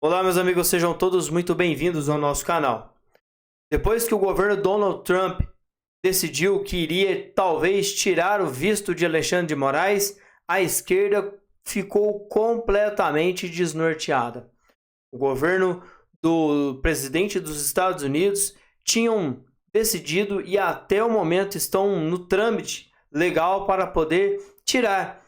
Olá, meus amigos, sejam todos muito bem-vindos ao nosso canal. Depois que o governo Donald Trump decidiu que iria talvez tirar o visto de Alexandre de Moraes, a esquerda ficou completamente desnorteada. O governo do presidente dos Estados Unidos tinham decidido e até o momento estão no trâmite legal para poder tirar,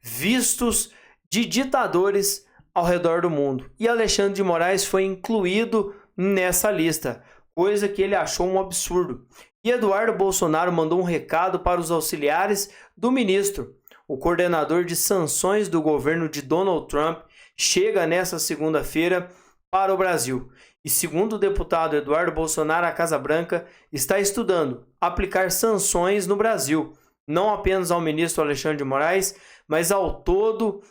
vistos de ditadores ao redor do mundo. E Alexandre de Moraes foi incluído nessa lista, coisa que ele achou um absurdo. E Eduardo Bolsonaro mandou um recado para os auxiliares do ministro. O coordenador de sanções do governo de Donald Trump chega nesta segunda-feira para o Brasil. E segundo o deputado Eduardo Bolsonaro, a Casa Branca está estudando aplicar sanções no Brasil, não apenas ao ministro Alexandre de Moraes, mas ao todo,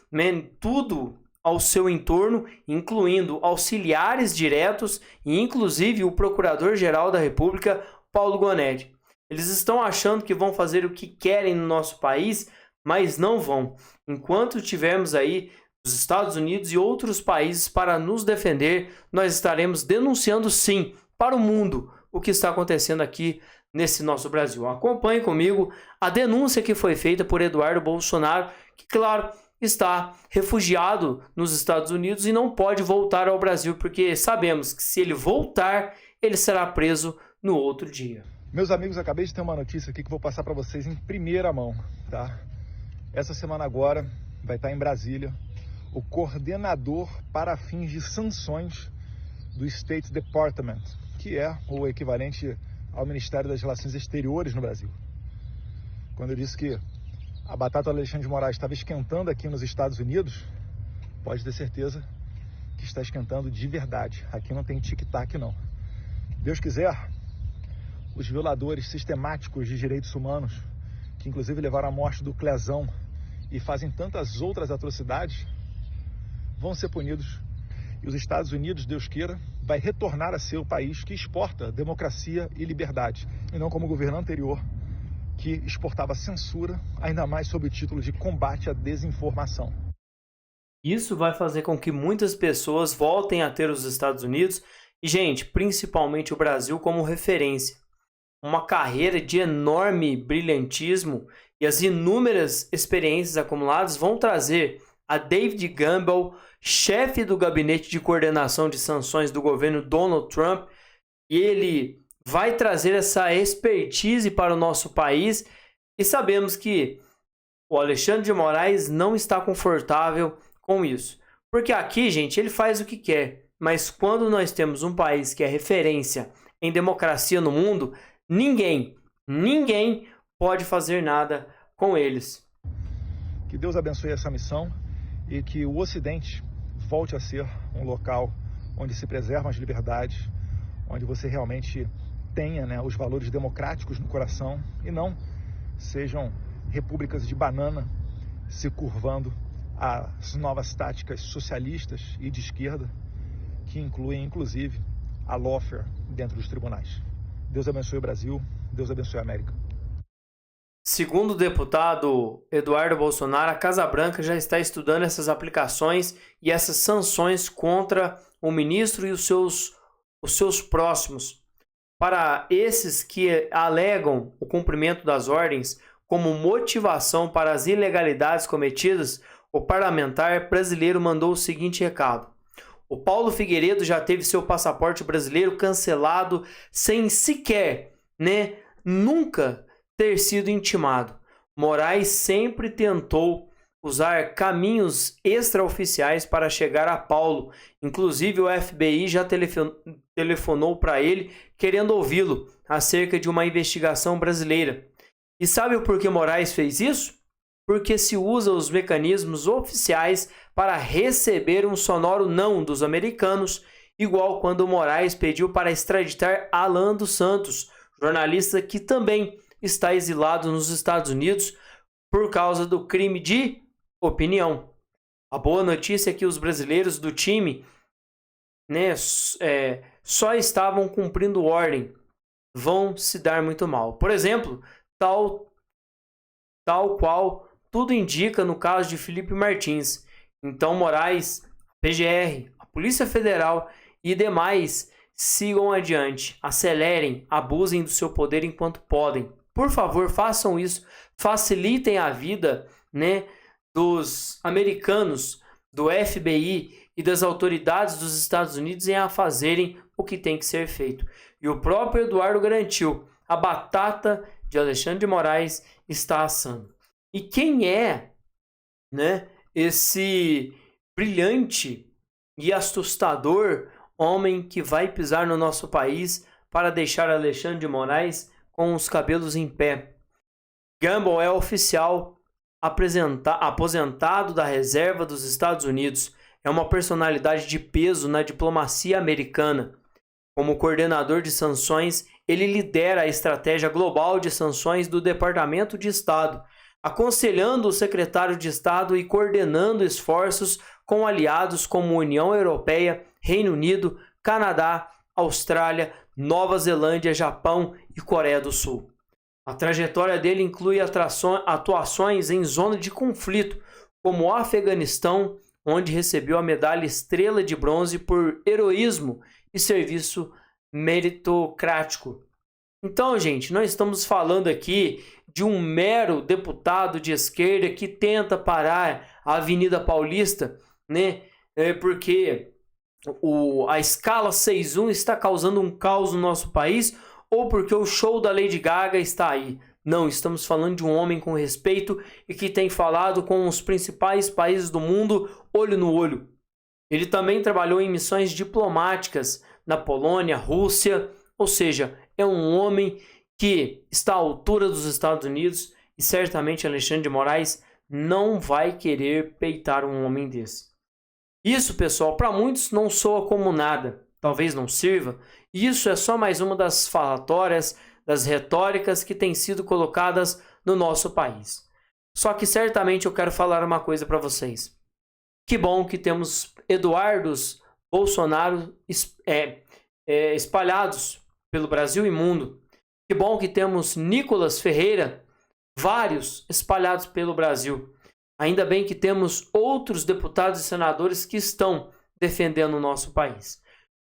tudo ao seu entorno, incluindo auxiliares diretos e inclusive o Procurador-Geral da República, Paulo Gonet. Eles estão achando que vão fazer o que querem no nosso país, mas não vão. Enquanto tivermos aí os Estados Unidos e outros países para nos defender, nós estaremos denunciando sim para o mundo o que está acontecendo aqui nesse nosso Brasil. Acompanhe comigo a denúncia que foi feita por Eduardo Bolsonaro, que claro, está refugiado nos Estados Unidos e não pode voltar ao Brasil, porque sabemos que se ele voltar, ele será preso no outro dia. Meus amigos, acabei de ter uma notícia aqui que vou passar para vocês em primeira mão, tá? Essa semana agora vai estar em Brasília o coordenador para fins de sanções do State Department, que é o equivalente ao Ministério das Relações Exteriores no Brasil. Quando eu disse que a batata do Alexandre de Moraes estava esquentando aqui nos Estados Unidos, pode ter certeza que está esquentando de verdade. Aqui não tem tic-tac, não. Deus quiser, os violadores sistemáticos de direitos humanos, que inclusive levaram à morte do Clezão e fazem tantas outras atrocidades, vão ser punidos. E os Estados Unidos, Deus queira, vai retornar a ser o país que exporta democracia e liberdade, e não como o governo anterior, que exportava censura, ainda mais sob o título de combate à desinformação. Isso vai fazer com que muitas pessoas voltem a ter os Estados Unidos e, gente, principalmente o Brasil como referência. Uma carreira de enorme brilhantismo e as inúmeras experiências acumuladas vão trazer a David Gamble, chefe do gabinete de coordenação de sanções do governo Donald Trump, e ele vai trazer essa expertise para o nosso país, e sabemos que o Alexandre de Moraes não está confortável com isso. Porque aqui, gente, ele faz o que quer, mas quando nós temos um país que é referência em democracia no mundo, ninguém pode fazer nada com eles. Que Deus abençoe essa missão e que o Ocidente volte a ser um local onde se preservam as liberdades, onde você realmente tenha os valores democráticos no coração e não sejam repúblicas de banana se curvando às novas táticas socialistas e de esquerda, que incluem inclusive a lawfare dentro dos tribunais. Deus abençoe o Brasil, Deus abençoe a América. Segundo o deputado Eduardo Bolsonaro, a Casa Branca já está estudando essas aplicações e essas sanções contra o ministro e os seus próximos. Para esses que alegam o cumprimento das ordens como motivação para as ilegalidades cometidas, o parlamentar brasileiro mandou o seguinte recado: o Paulo Figueiredo já teve seu passaporte brasileiro cancelado sem sequer, nunca ter sido intimado. Moraes sempre tentou usar caminhos extraoficiais para chegar a Paulo. Inclusive o FBI já telefonou para ele querendo ouvi-lo acerca de uma investigação brasileira. E sabe o porquê Moraes fez isso? Porque se usa os mecanismos oficiais para receber um sonoro não dos americanos, igual quando Moraes pediu para extraditar Alan dos Santos, jornalista que também está exilado nos Estados Unidos por causa do crime de opinião. A boa notícia é que os brasileiros do time só estavam cumprindo ordem. Vão se dar muito mal. Por exemplo, tal qual tudo indica no caso de Felipe Martins. Então Moraes, PGR, a Polícia Federal e demais sigam adiante, acelerem, abusem do seu poder enquanto podem. Por favor, façam isso, facilitem a vida, né, dos americanos, do FBI e das autoridades dos Estados Unidos em a fazerem o que tem que ser feito. E o próprio Eduardo garantiu, a batata de Alexandre de Moraes está assando. E quem é, né, esse brilhante e assustador homem que vai pisar no nosso país para deixar Alexandre de Moraes com os cabelos em pé? Gumbel é oficial aposentado da reserva dos Estados Unidos. É uma personalidade de peso na diplomacia americana. Como coordenador de sanções, ele lidera a estratégia global de sanções do Departamento de Estado, aconselhando o secretário de Estado e coordenando esforços com aliados como União Europeia, Reino Unido, Canadá, Austrália, Nova Zelândia, Japão e Coreia do Sul. A trajetória dele inclui atuações em zona de conflito, como o Afeganistão, onde recebeu a medalha Estrela de Bronze por heroísmo e serviço meritocrático. Então, gente, nós estamos falando aqui de um mero deputado de esquerda que tenta parar a Avenida Paulista, né? Porque a escala 6.1 está causando um caos no nosso país, ou porque o show da Lady Gaga está aí. Não, estamos falando de um homem com respeito e que tem falado com os principais países do mundo olho no olho. Ele também trabalhou em missões diplomáticas na Polônia, Rússia, ou seja, é um homem que está à altura dos Estados Unidos e certamente Alexandre de Moraes não vai querer peitar um homem desse. Isso, pessoal, para muitos não soa como nada, talvez não sirva. Isso é só mais uma das falatórias, das retóricas que têm sido colocadas no nosso país. Só que certamente eu quero falar uma coisa para vocês. Que bom que temos Eduardos Bolsonaro espalhados pelo Brasil e mundo. Que bom que temos Nicolas Ferreira, vários espalhados pelo Brasil. Ainda bem que temos outros deputados e senadores que estão defendendo o nosso país.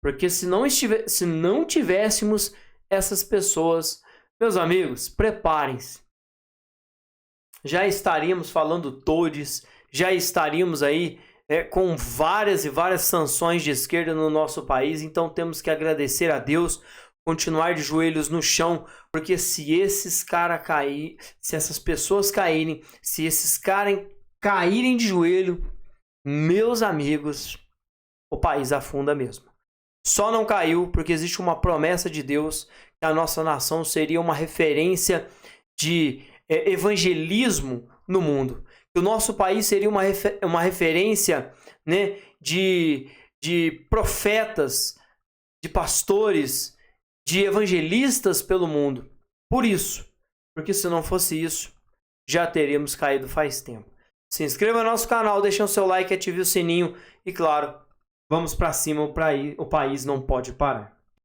Porque se não tivéssemos essas pessoas, meus amigos, preparem-se. Já estaríamos falando todes, já estaríamos aí com várias e várias sanções de esquerda no nosso país. Então temos que agradecer a Deus, continuar de joelhos no chão, porque se essas pessoas caírem, se esses caras caírem de joelho, meus amigos, o país afunda mesmo. Só não caiu porque existe uma promessa de Deus que a nossa nação seria uma referência de evangelismo no mundo. Que o nosso país seria uma referência, né, de profetas, de pastores, de evangelistas pelo mundo. Por isso, porque se não fosse isso, já teríamos caído faz tempo. Se inscreva no nosso canal, deixe o seu like, ative o sininho e, claro, vamos para cima, o país não pode parar.